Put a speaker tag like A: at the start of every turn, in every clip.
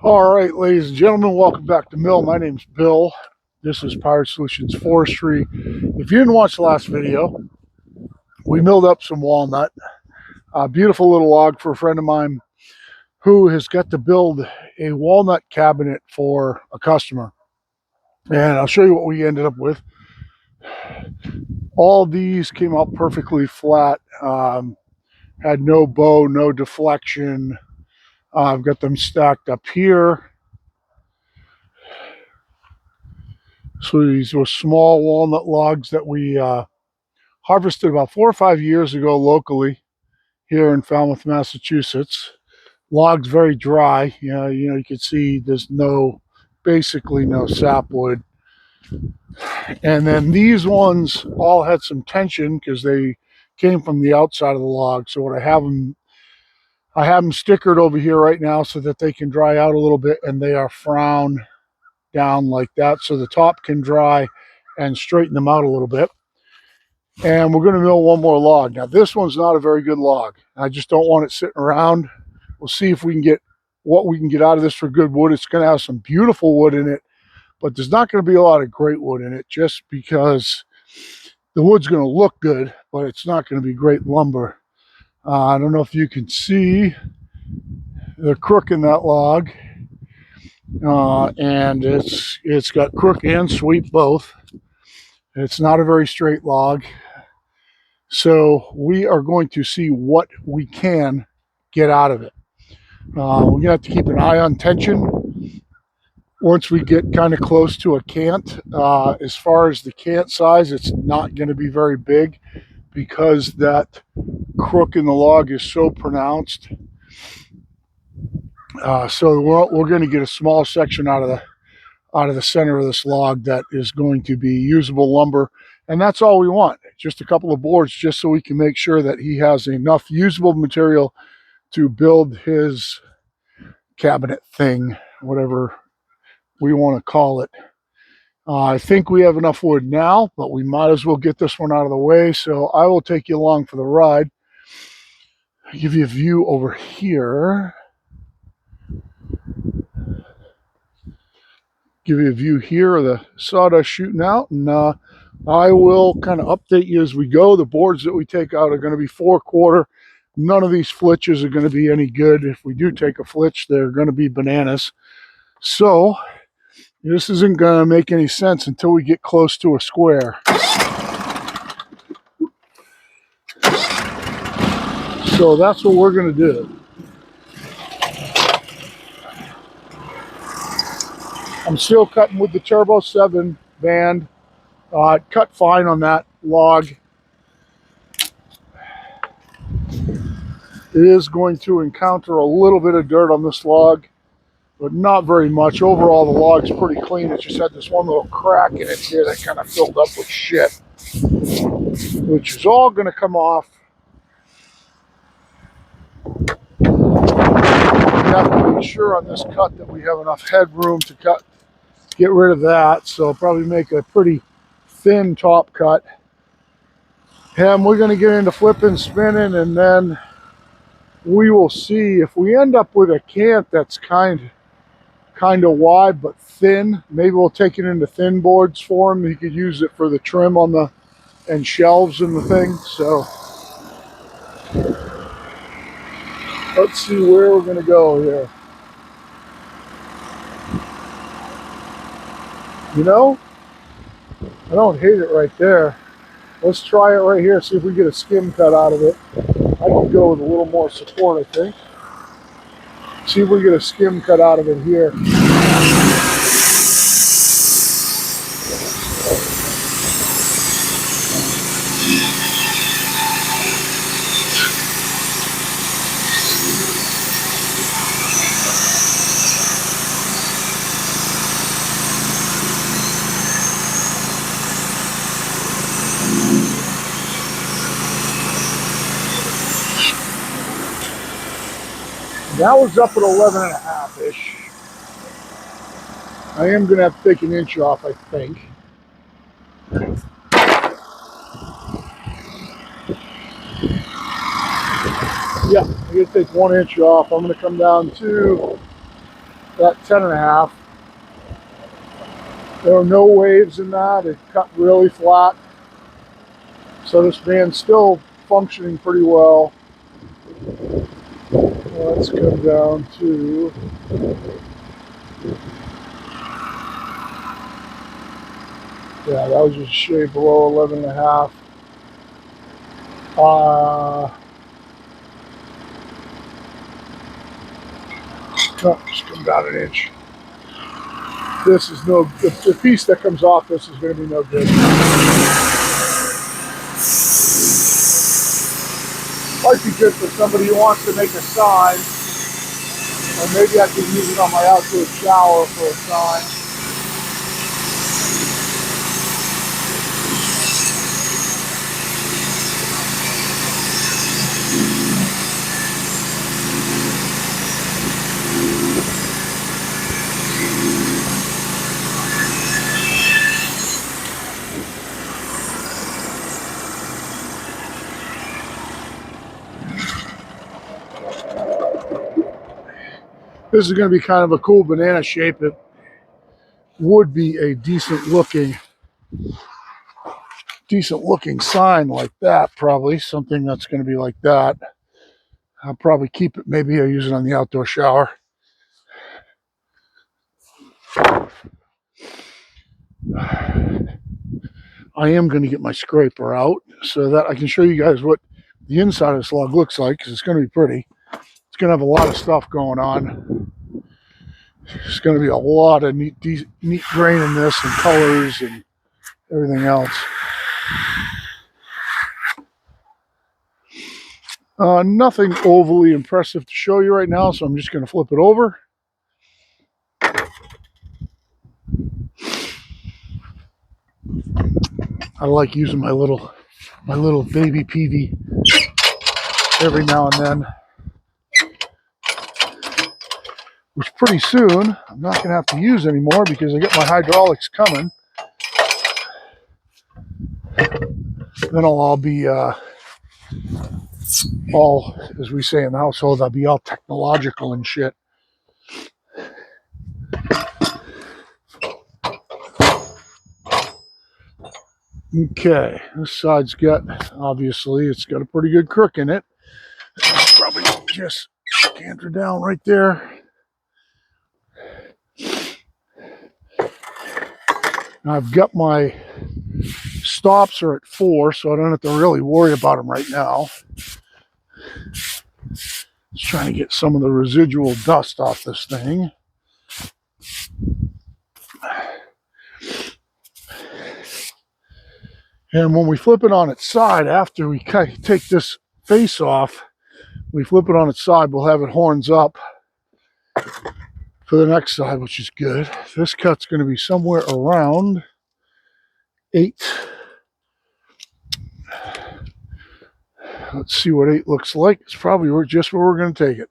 A: All right, ladies and gentlemen, welcome back to Mill. My name's Bill. This is Pirate Solutions Forestry. If you didn't watch the last video, we milled up some walnut. A beautiful little log for a friend of mine who has got to build a walnut cabinet for a customer. And I'll show you what we ended up with. All these came out perfectly flat, had no bow, no deflection. I've got them stacked up here. So these were small walnut logs that we harvested about 4 or 5 years ago locally here in Falmouth, Massachusetts. Logs very dry. You can see there's basically no sapwood. And then these ones all had some tension because they came from the outside of the log. So what I have them stickered over here right now so that they can dry out a little bit, and they are frown down like that so the top can dry and straighten them out a little bit. And we're going to mill one more log. Now this one's not a very good log. I just don't want it sitting around. We'll see if we can get what we can get out of this for good wood. It's going to have some beautiful wood in it, but there's not going to be a lot of great wood in it just because the wood's going to look good, but it's not going to be great lumber. I don't know if you can see the crook in that log, and it's got crook and sweep both. It's not a very straight log. So we are going to see what we can get out of it. We're going to have to keep an eye on tension once we get kind of close to a cant. As far as the cant size, it's not going to be very big because that crook in the log is so pronounced. So we're going to get a small section out of the center of this log that is going to be usable lumber. And that's all we want, just a couple of boards, just so we can make sure that he has enough usable material to build his cabinet thing, whatever we want to call it. I think we have enough wood now, but we might as well get this one out of the way. So I will take you along for the ride. I'll give you a view over here. Give you a view here of the sawdust shooting out, and I will kind of update you as we go. The boards that we take out are going to be 4/4. None of these flitches are going to be any good. If we do take a flitch, they're going to be bananas. So this isn't going to make any sense until we get close to a square. So that's what we're going to do. I'm still cutting with the Turbo 7 band. It cut fine on that log. It is going to encounter a little bit of dirt on this log, but not very much. Overall, the log's pretty clean. It just had this one little crack in it here that kind of filled up with shit, which is all going to come off. We have to make sure on this cut that we have enough headroom to get rid of that. So probably make a pretty thin top cut. And we're going to get into flipping, spinning, and then we will see if we end up with a cant that's kind of wide but thin. Maybe we'll take it into thin boards for him. He could use it for the trim on the and shelves and the thing. So let's see where we're going to go here. You know, I don't hate it right there. Let's try it right here, see if we get a skim cut out of it. I could go with a little more support, I think. See if we get a skim cut out of it here. That was up at 11.5-ish. I am going to have to take an inch off, I think. Yeah, I'm going to take 1 inch off. I'm going to come down to That 10.5. There are no waves in that. It cut really flat. So this band's still functioning pretty well. Let's come down to yeah, that was just a shade below 11.5. Just come down an inch. This is no, the piece that comes off this is going to be no good. Might be good for somebody who wants to make a sign, or maybe I can use it on my outdoor shower for a sign. This is going to be kind of a cool banana shape. It would be a decent looking sign like that, probably. Something that's going to be like that. I'll probably keep it. Maybe I'll use it on the outdoor shower. I am going to get my scraper out so that I can show you guys what the inside of this log looks like, because it's going to be pretty. It's going to have a lot of stuff going on. There's going to be a lot of neat grain in this, and colors and everything else. Nothing overly impressive to show you right now, so I'm just going to flip it over. I like using my little baby PV every now and then. Which pretty soon I'm not going to have to use anymore because I get my hydraulics coming. Then I'll all be all, as we say in the household, I'll be all technological and shit. Okay, this side's got, obviously, it's got a pretty good crook in it. Probably just canter down right there. Now I've got my stops are at 4, so I don't have to really worry about them right now. Just trying to get some of the residual dust off this thing. And when we flip it on its side, after we take this face off, we flip it on its side, we'll have it horns up for the next side, which is good. This cut's going to be somewhere around 8. Let's see what 8 looks like. It's probably just where we're going to take it.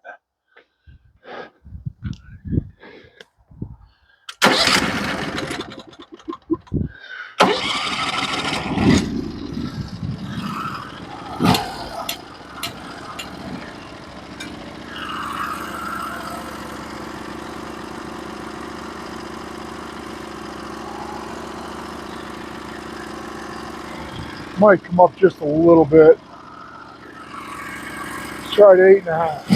A: Might come up just a little bit. Let's try it 8.5.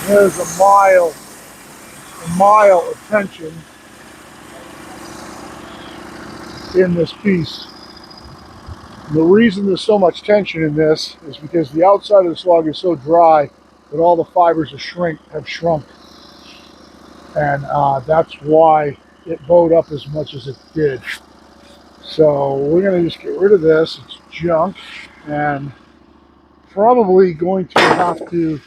A: There's a mile of tension in this piece. And the reason there's so much tension in this is because the outside of this log is so dry that all the fibers have shrunk. And that's why it bowed up as much as it did. So we're going to just get rid of this. It's junk, and probably going to have to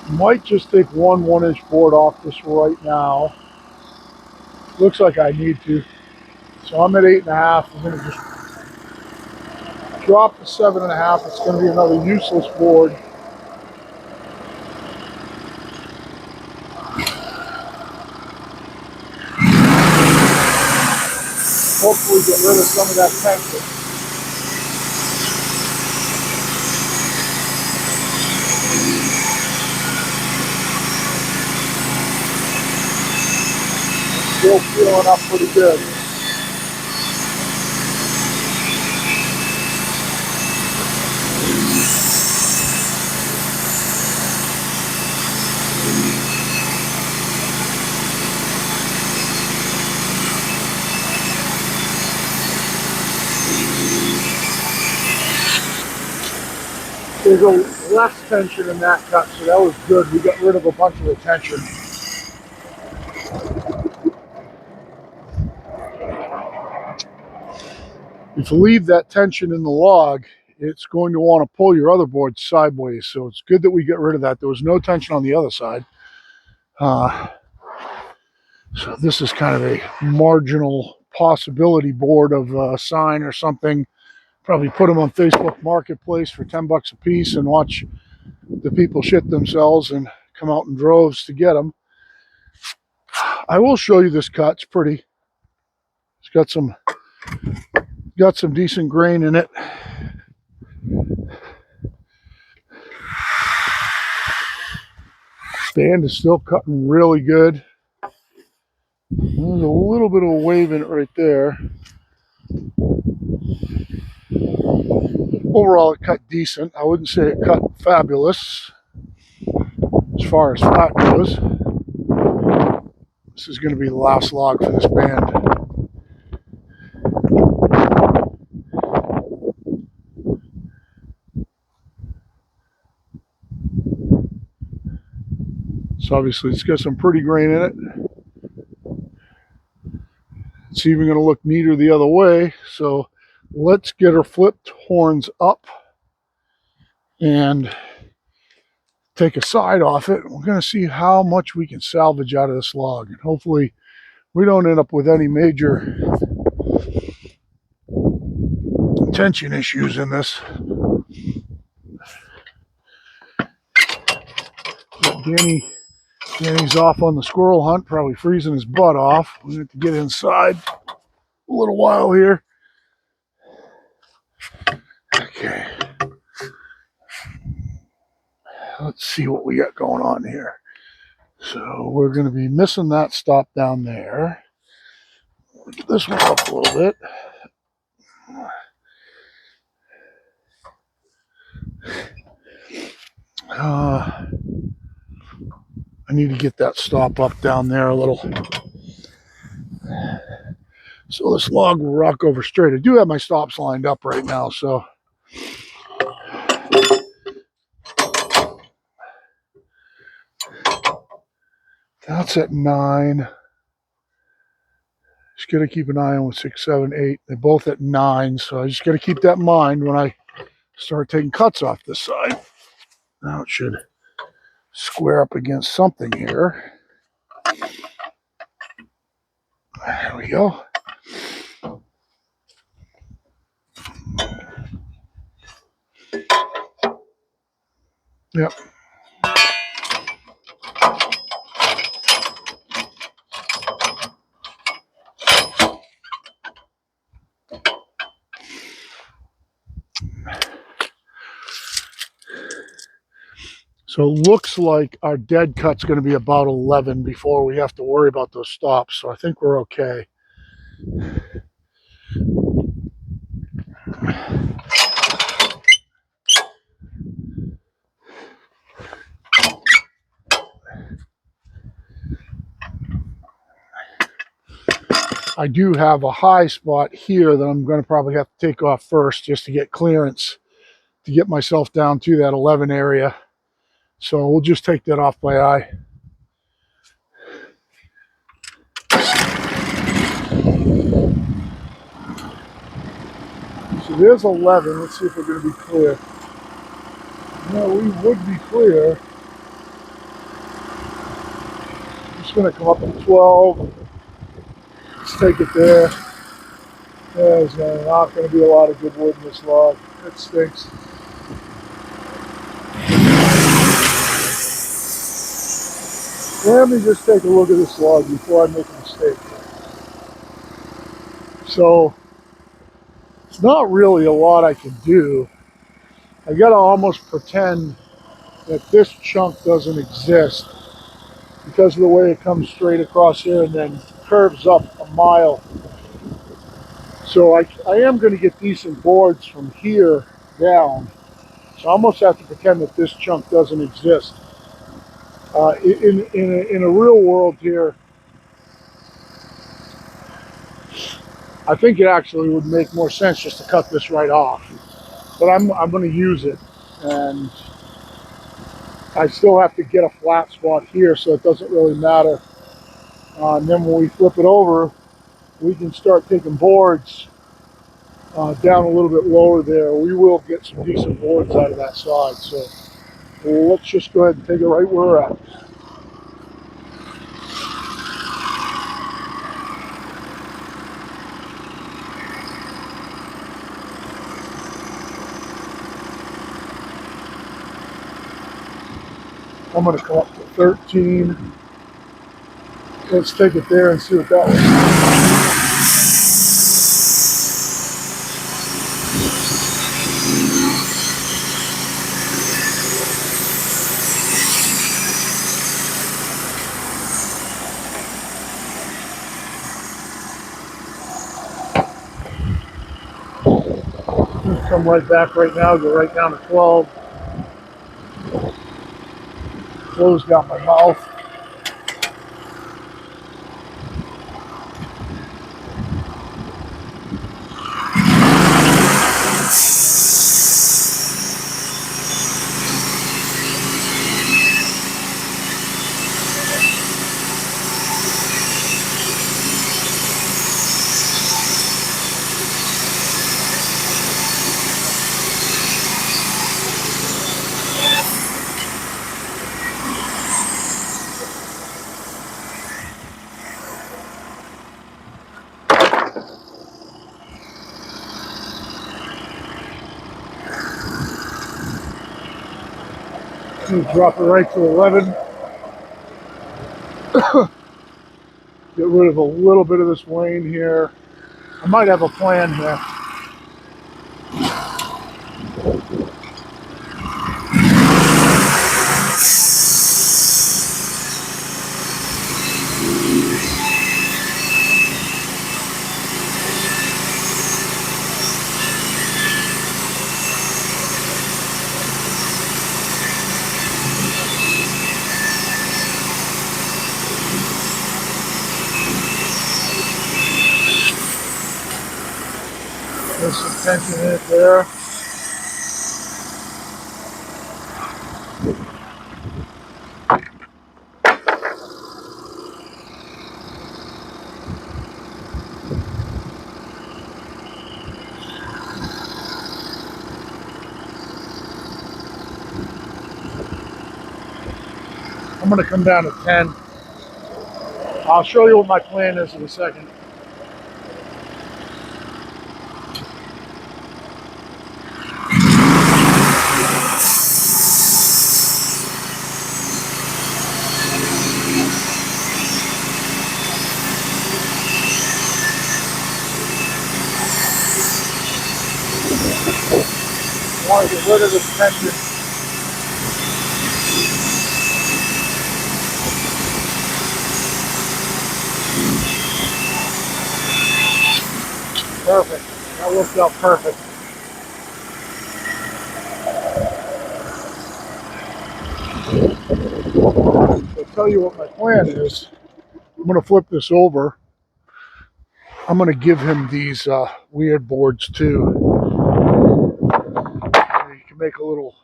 A: Might just take one 1-inch board off just right now. Looks like I need to. So I'm at 8.5. I'm going to just drop to 7.5. It's going to be another useless board. Hopefully get rid of some of that tension. Still feeling up pretty good. There's a less tension in that cut, so that was good. We got rid of a bunch of the tension. If you leave that tension in the log, it's going to want to pull your other board sideways. So it's good that we get rid of that. There was no tension on the other side. So this is kind of a marginal possibility board of a sign or something. Probably put them on Facebook Marketplace for 10 bucks a piece and watch the people shit themselves and come out in droves to get them. I will show you this cut. It's pretty. It's got some decent grain in it. Band is still cutting really good. There's a little bit of a wave in it right there. Overall, it cut decent. I wouldn't say it cut fabulous as far as flat goes. This is going to be the last log for this band. So obviously it's got some pretty grain in it. It's even going to look neater the other way. So let's get her flipped horns up and take a side off it. We're going to see how much we can salvage out of this log. And hopefully we don't end up with any major tension issues in this. Danny's off on the squirrel hunt, probably freezing his butt off. We have to get inside a little while here. Okay. Let's see what we got going on here. So we're going to be missing that stop down there. Get this one up a little bit. I need to get that stop up down there a little. So this log will rock over straight. I do have my stops lined up right now, so that's at 9. Just got to keep an eye on with 6, 7, 8. They're both at 9, so I just got to keep that in mind when I start taking cuts off this side. Now it should square up against something here. There we go. Yep. So it looks like our dead cut's going to be about 11 before we have to worry about those stops. So I think we're okay. I do have a high spot here that I'm going to probably have to take off first just to get clearance to get myself down to that 11 area. So we'll just take that off by eye. So there's 11. Let's see if we're going to be clear. No, we would be clear. It's going to come up to 12. Let's take it there. There's not going to be a lot of good wood in this log. It stinks. Let me just take a look at this log before I make a mistake. So, it's not really a lot I can do. I gotta almost pretend that this chunk doesn't exist because of the way it comes straight across here and then curves up a mile. So I am going to get decent boards from here down. So I almost have to pretend that this chunk doesn't exist. In a real world here, I think it actually would make more sense just to cut this right off. But I'm going to use it, and I still have to get a flat spot here, so it doesn't really matter. And then when we flip it over, we can start taking boards down a little bit lower there. We will get some decent boards out of that side. So let's just go ahead and take it right where we're at. I'm going to come up to 13. Let's take it there and see what that was. Come right back right now, go right down to 12. Closed out my mouth. Drop it right to 11. Get rid of a little bit of this wane here. I might have a plan here. There's some tension in it there. I'm going to come down to 10. I'll show you what my plan is in a second. I want to get rid of this tension. Perfect. That worked out perfect. I'll tell you what my plan is. I'm going to flip this over. I'm going to give him these weird boards too. You can make a little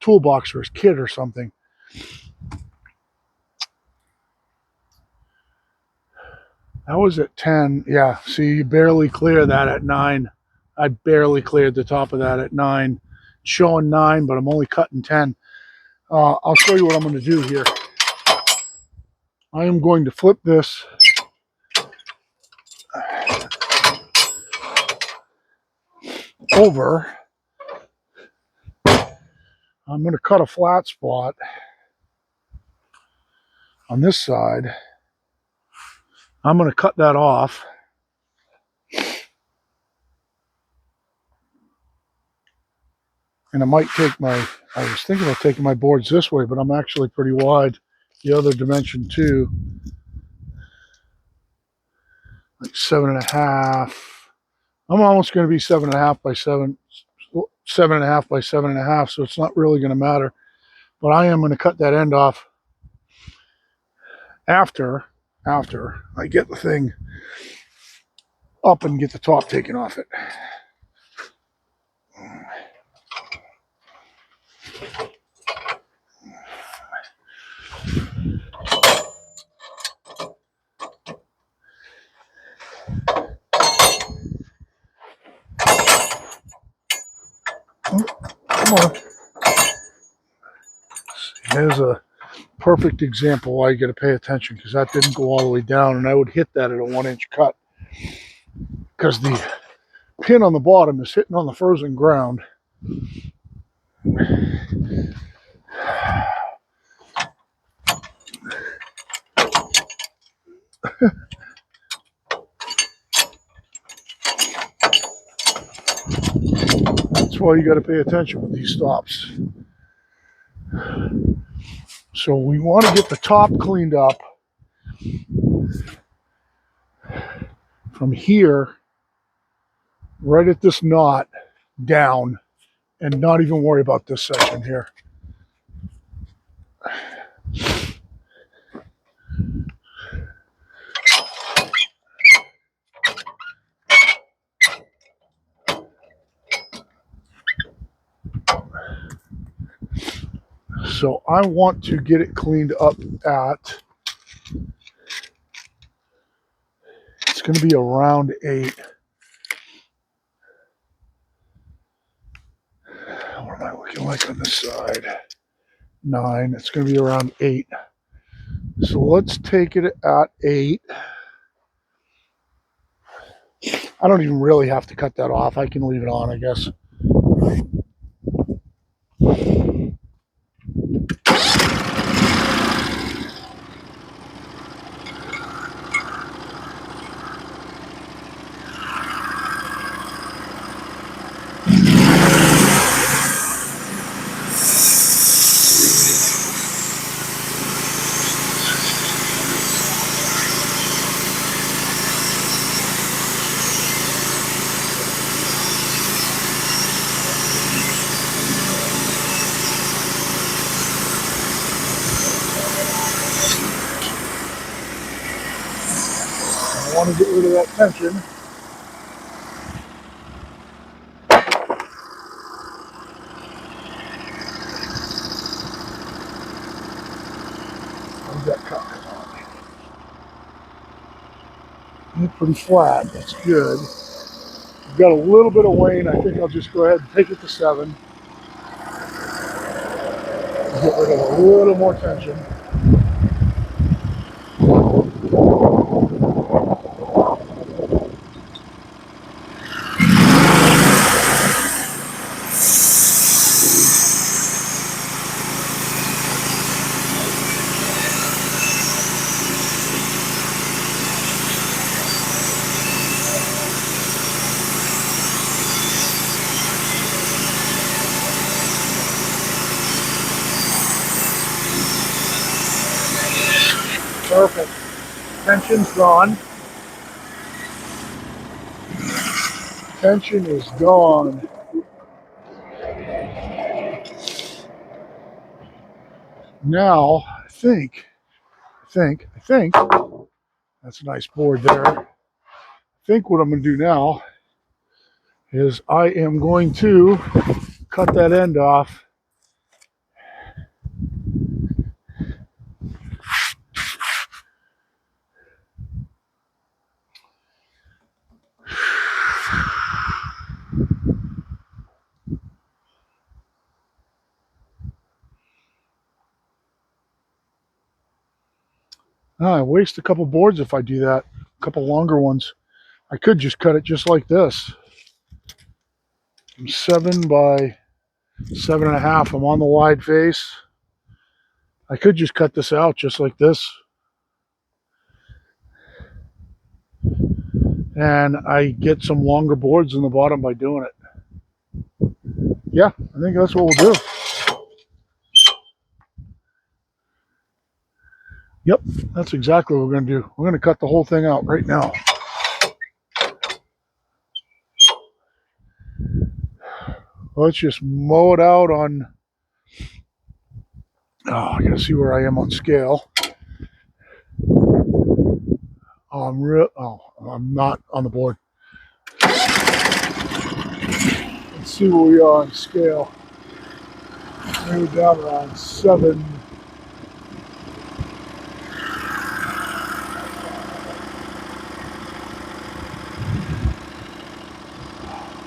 A: toolbox for his kid or something. That was at 10. Yeah, see, you barely clear that at 9. I barely cleared the top of that at 9. It's showing 9, but I'm only cutting 10. I'll show you what I'm going to do here. I am going to flip this over. I'm going to cut a flat spot on this side. I'm going to cut that off. And I might take I was thinking of taking my boards this way, but I'm actually pretty wide the other dimension too. Like 7.5. I'm almost going to be 7.5 by 7, 7.5 by 7.5, so it's not really going to matter. But I am going to cut that end off after I get the thing up and get the top taken off it. Oh, come on. There's a perfect example why you got to pay attention, because that didn't go all the way down, and I would hit that at a 1-inch cut because the pin on the bottom is hitting on the frozen ground. That's why you got to pay attention with these stops. So we want to get the top cleaned up from here, right at this knot, down, and not even worry about this section here. So I want to get it cleaned up at, it's going to be around 8. What am I looking like on this side? 9. It's going to be around 8. So let's take it at 8. I don't even really have to cut that off. I can leave it on, I guess. I want to get rid of that tension. How's that cut? It's pretty flat. That's good. We've got a little bit of wane. I think I'll just go ahead and take it to 7. Get rid of a little more tension. Perfect. Tension's gone. Tension is gone. Now, I think, that's a nice board there. I think what I'm going to do now is I am going to cut that end off. I waste a couple boards if I do that. A couple longer ones. I could just cut it just like this. 7 by 7.5. I'm on the wide face. I could just cut this out just like this. And I get some longer boards in the bottom by doing it. Yeah, I think that's what we'll do. Yep, that's exactly what we're going to do. We're going to cut the whole thing out right now. Let's just mow it out on... Oh, I got to see where I am on scale. I'm not on the board. Let's see where we are on scale. We're down around 7.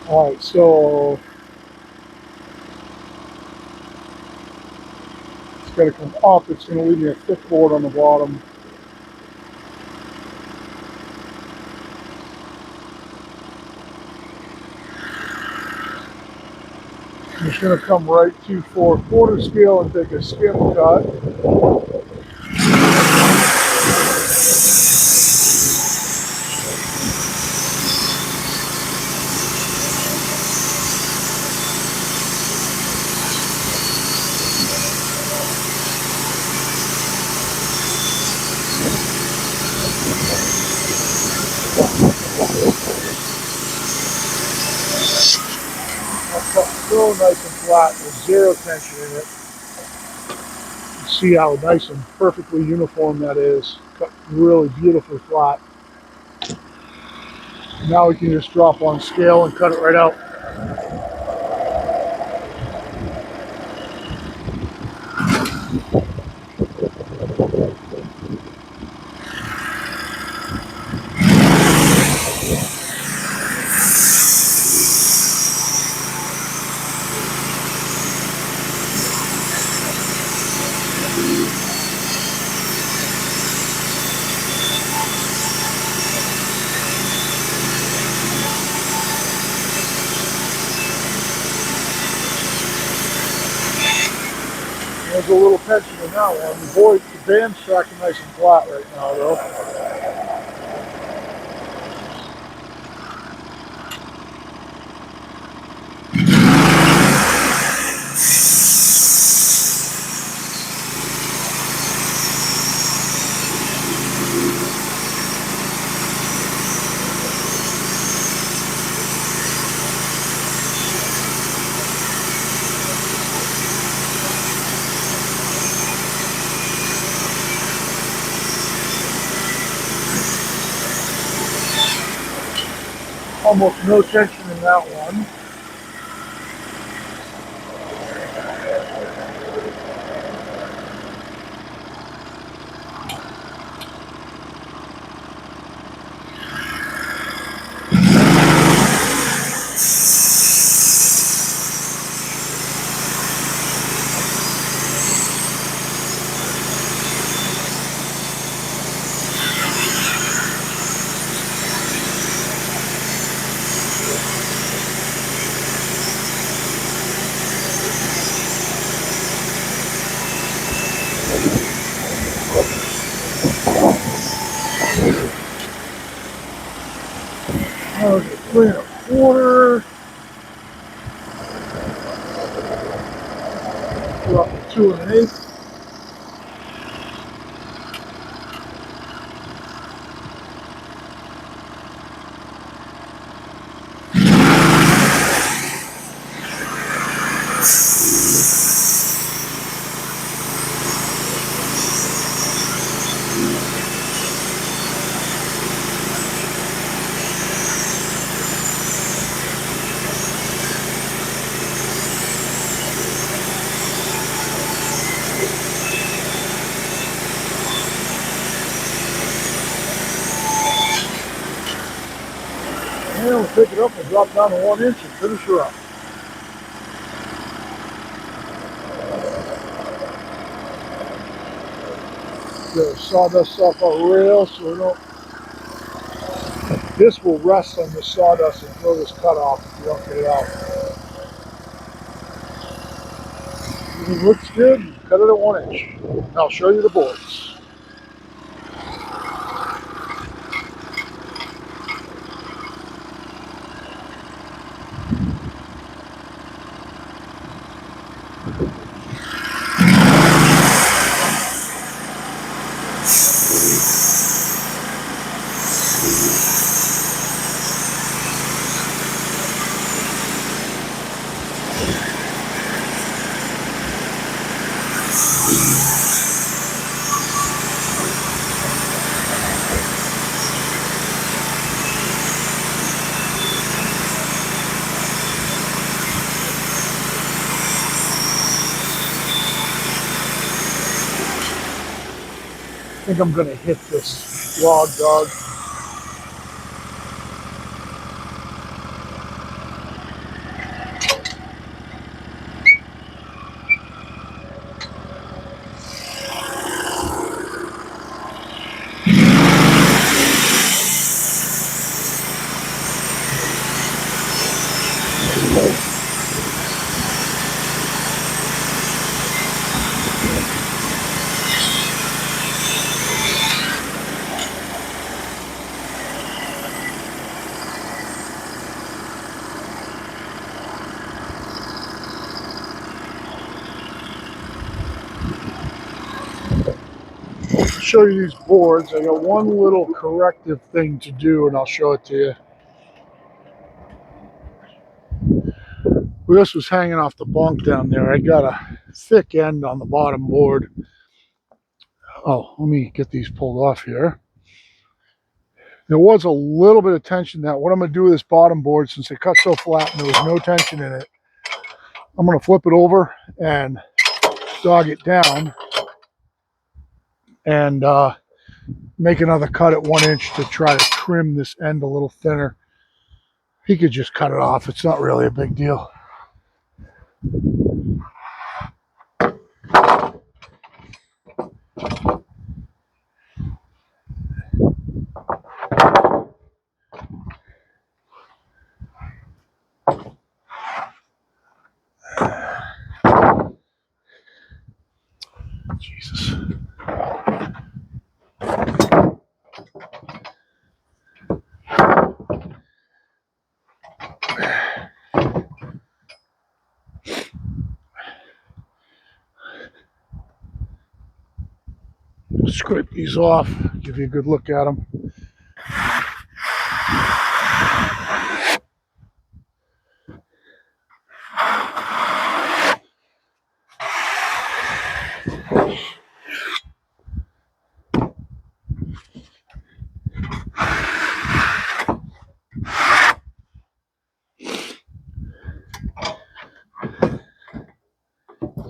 A: All right, so it's got to come up. It's going to leave me a thick board on the bottom. I'm just going to come right to 4/4 scale and take a skim cut. So nice and flat with zero tension in it. You see how nice and perfectly uniform that is. Cut really beautifully flat. Now we can just drop on scale and cut it right out. There's a little tension in that one. The band's tracking nice and flat right now though. Almost no tension in that one. Okay, 3 1/4. Drop to 2 1/8. And we'll pick it up and drop down to 1 inch and finish her up. the sawdust off our rail so we don't. This will rest on the sawdust until this cut off if you don't get it out. If it looks good, cut it at 1 inch. And I'll show you the boards. I think I'm going to hit this log dog. Show you these boards. I got one little corrective thing to do and I'll show it to you. This was hanging off the bunk down there. I got a thick end on the bottom board. Oh, let me get these pulled off here. There was a little bit of tension that what I'm going to do with this bottom board, since it cut so flat and there was no tension in it, I'm going to flip it over and dog it down and make another cut at 1 inch to try to trim this end a little thinner. He could just cut it off. It's not really a big deal. Jesus. Scrape these off, give you a good look at them.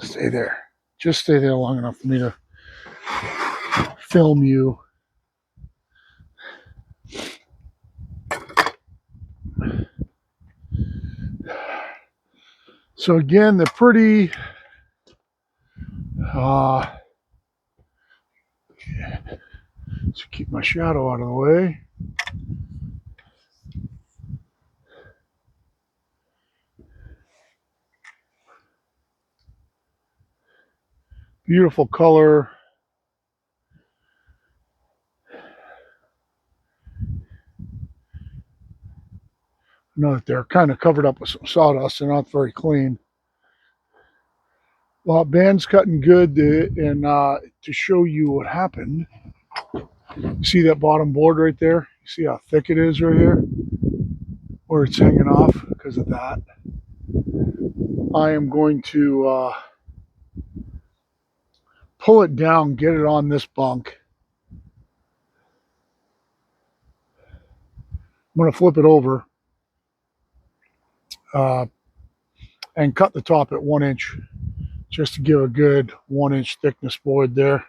A: Stay there. Just stay there long enough for me to film you. So again, they're pretty so keep my shadow out of the way. Beautiful color. I know that they're kind of covered up with some sawdust. They're not very clean. Well, band's cutting good, and to show you what happened, you see that bottom board right there? You see how thick it is right here? Where it's hanging off because of that. I am going to pull it down, get it on this bunk. I'm going to flip it over and cut the top at 1 inch just to give a good 1 inch thickness board there.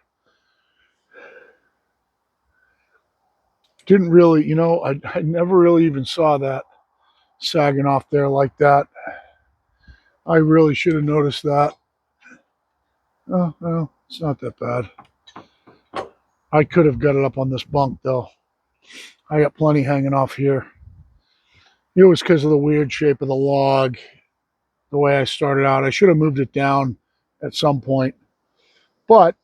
A: Didn't really, you know, I never really even saw that sagging off there like that. I really should have noticed that. Oh, well, it's not that bad. I could have got it up on this bunk though. I got plenty hanging off here. It was because of the weird shape of the log, the way I started out. I should have moved it down at some point, but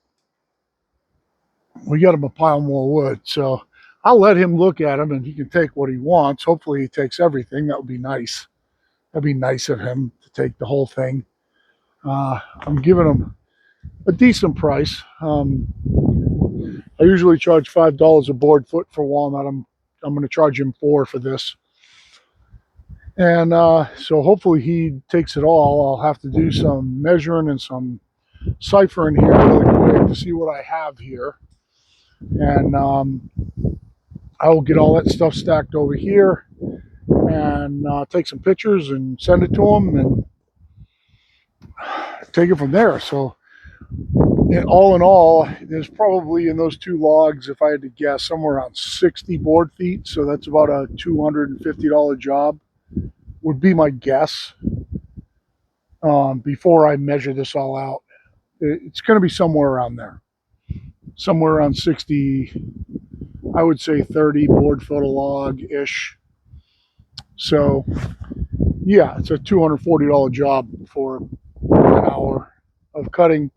A: we got him a pile more wood. So I'll let him look at them and he can take what he wants. Hopefully he takes everything. That would be nice. That'd be nice of him to take the whole thing. I'm giving him a decent price. I usually charge $5 a board foot for walnut. I'm going to charge him $4 for this. And so hopefully he takes it all. I'll have to do some measuring and some ciphering here really quick to see what I have here. And I will get all that stuff stacked over here and take some pictures and send it to him and take it from there. So all in all, there's probably in those two logs, if I had to guess, somewhere around 60 board feet. So that's about a $250 job would be my guess. Before I measure this all out, it's going to be somewhere around there, somewhere around 60, I would say 30 board foot a log ish. So yeah, it's a $240 job for an hour of cutting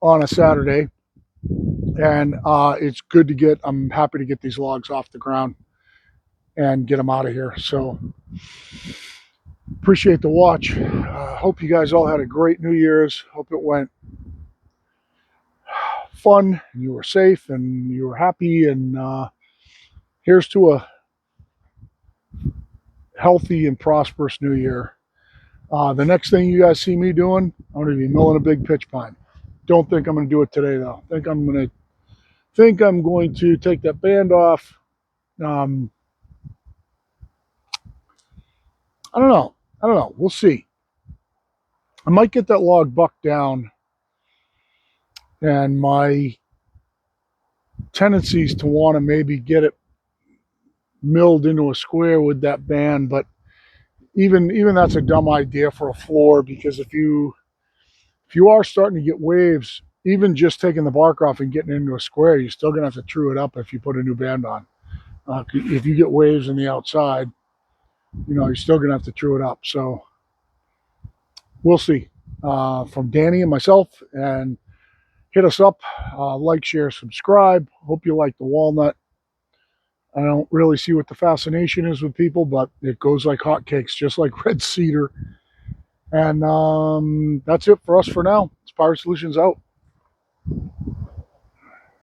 A: on a Saturday. And it's good to get, I'm happy to get these logs off the ground and get them out of here. So appreciate the watch. Hope you guys all had a great New Year's. Hope it went fun and you were safe and you were happy. And here's to a healthy and prosperous new year. The next thing you guys see me doing, I'm going to be milling a big pitch pine. Don't think I'm going to do it today though. Think I'm going to take that band off. I don't know. We'll see. I might get that log bucked down, and my tendencies to want to maybe get it milled into a square with that band, but even that's a dumb idea for a floor, because if you are starting to get waves, even just taking the bark off and getting it into a square, you're still gonna have to true it up if you put a new band on. If you get waves in the outside, you're still gonna have to true it up. So we'll see. From Danny and myself, and hit us up, like, share, subscribe. Hope you like the walnut. I don't really see what the fascination is with people, but it goes like hotcakes, just like red cedar. And that's it for us for now. Inspired Solutions out.